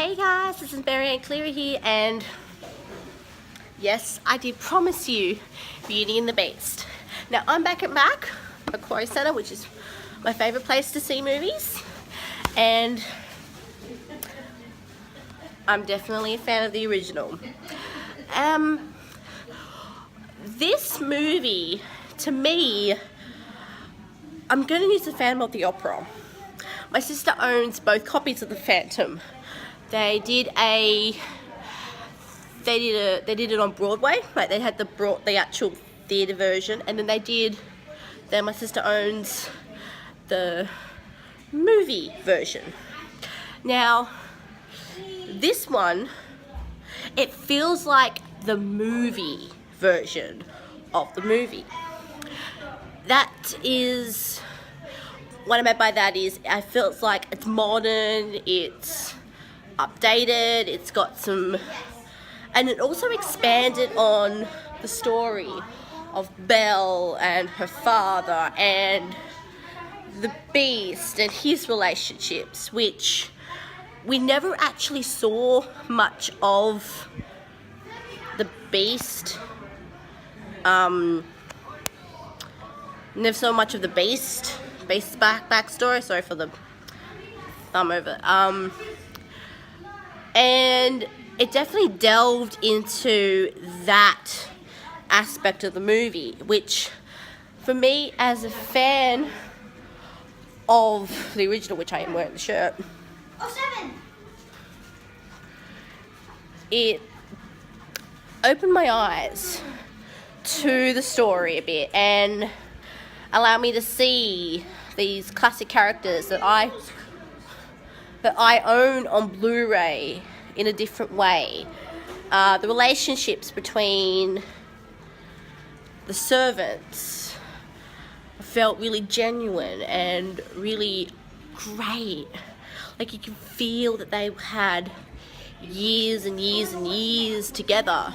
Hey guys, this is Marianne Cleary here, and yes, I did promise you Beauty and the Beast. Now I'm back at Macquarie Centre, which is my favourite place to see movies, and I'm definitely a fan of the original. This movie, to me, I'm going to use the Phantom of the Opera. My sister owns both copies of the Phantom. They did it on Broadway. Like they had the actual theatre version, and then my sister owns the movie version. Now, this one, it feels like the movie version of the movie. That is, what I meant by that is, I feel it's like it's modern, it's updated, it's got some, and it also expanded on the story of Belle and her father and the Beast and his relationships, which we never actually saw much of the Beast. Never saw much of the Beast's backstory. Sorry for the thumb over. And it definitely delved into that aspect of the movie, which for me as a fan of the original, which I am wearing the shirt, it opened my eyes to the story a bit and allowed me to see these classic characters that I own on Blu-ray in a different way. The relationships between the servants felt really genuine and really great. Like you can feel that they had years and years and years together.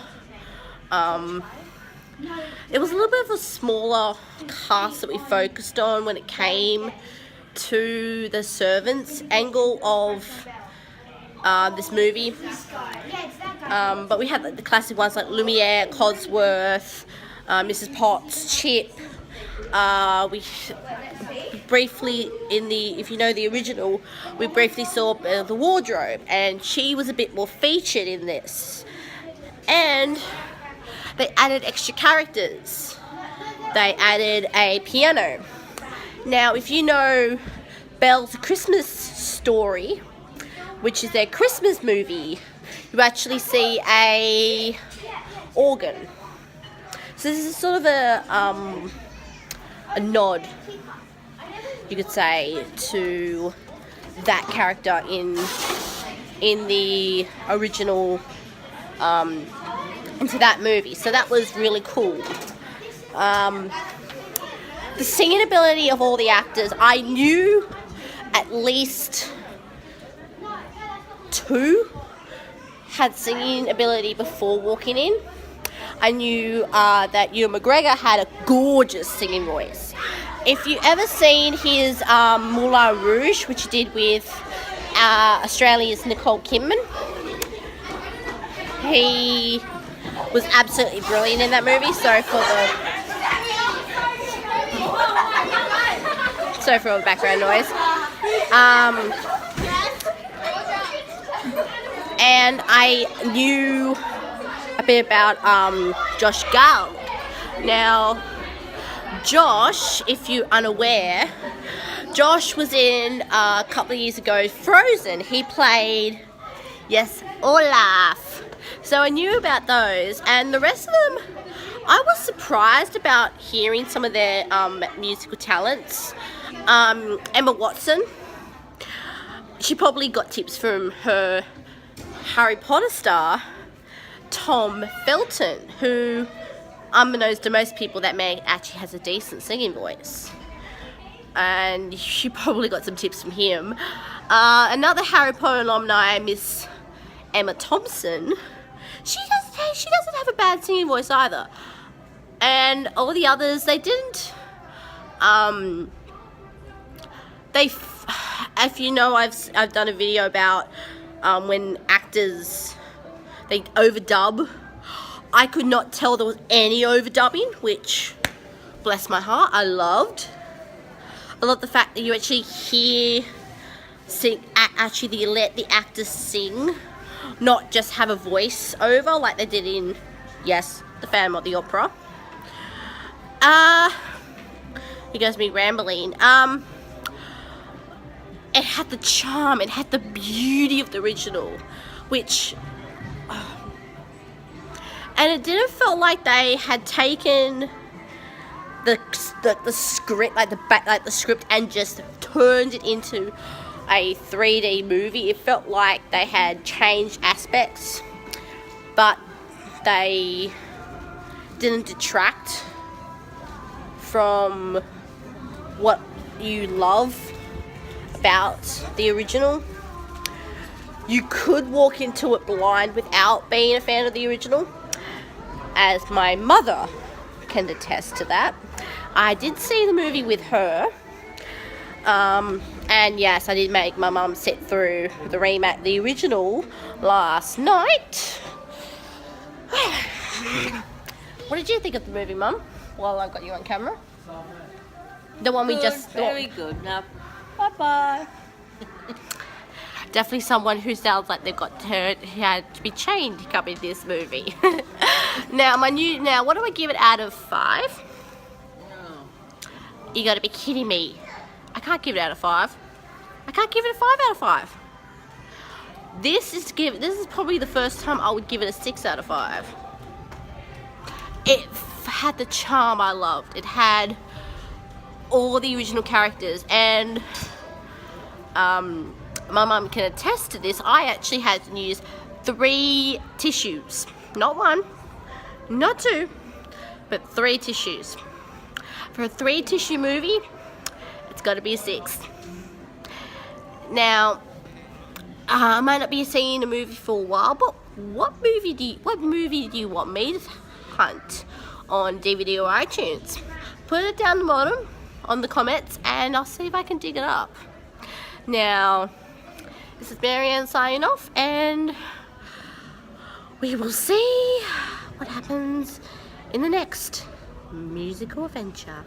It was a little bit of a smaller cast that we focused on when it came to the servants angle of this movie. But we had the classic ones like Lumiere, Codsworth, Mrs. Potts, Chip. We briefly, if you know the original, we briefly saw the wardrobe, and she was a bit more featured in this. And they added extra characters. They added a piano. Now, if you know Belle's Christmas Story, which is their Christmas movie, you actually see a organ. So this is sort of a nod, you could say, to that character in the original, into that movie. So that was really cool. The singing ability of all the actors, I knew at least 2 had singing ability before walking in. I knew that Ewan McGregor had a gorgeous singing voice. If you ever seen his Moulin Rouge, which he did with Australia's Nicole Kidman, he was absolutely brilliant in that movie. Sorry for the background noise. And I knew a bit about Josh Gad. Now, Josh, if you're unaware, Josh was in a couple of years ago Frozen. He played, yes, Olaf. So I knew about those, and the rest of them, I was surprised about hearing some of their musical talents. Emma Watson, she probably got tips from her Harry Potter star, Tom Felton, who, unbeknownst to most people, that man actually has a decent singing voice. And she probably got some tips from him. Another Harry Potter alumni, Miss Emma Thompson, she doesn't have a bad singing voice either. And all the others, they didn't. If you know, I've done a video about when actors, they overdub. I could not tell there was any overdubbing, which, bless my heart, I loved. I love the fact that you actually hear, actually you let the actors sing, not just have a voice over like they did in, yes, the Phantom of the Opera. You guys me rambling. It had the charm, it had the beauty of the original, which, and it didn't feel like they had taken the script, like the script, and just turned it into a 3D movie. It felt like they had changed aspects, but they didn't detract from what you love about the original. You could walk into it blind without being a fan of the original, as my mother can attest to that. I did see the movie with her, and yes, I did make my mum sit through the original last night. What did you think of the movie, Mum? While I've got you on camera, the one we just very good. Now, bye. Definitely someone who sounds like they've got had to be chained to come in this movie. Now, what do I give it out of 5? You gotta be kidding me. I can't give it out of 5. I can't give it a 5 out of 5. This is probably the first time I would give it a 6 out of 5. It had the charm I loved. It had all the original characters, and my mum can attest to this. I actually had to use 3 tissues. Not 1, not 2, but 3 tissues. For a 3-tissue movie, it's got to be a 6. Now, I might not be seeing a movie for a while, but what movie do you want me to hunt on DVD or iTunes? Put it down the bottom on the comments, and I'll see if I can dig it up. Now, this is Marianne signing off, and we will see what happens in the next musical adventure.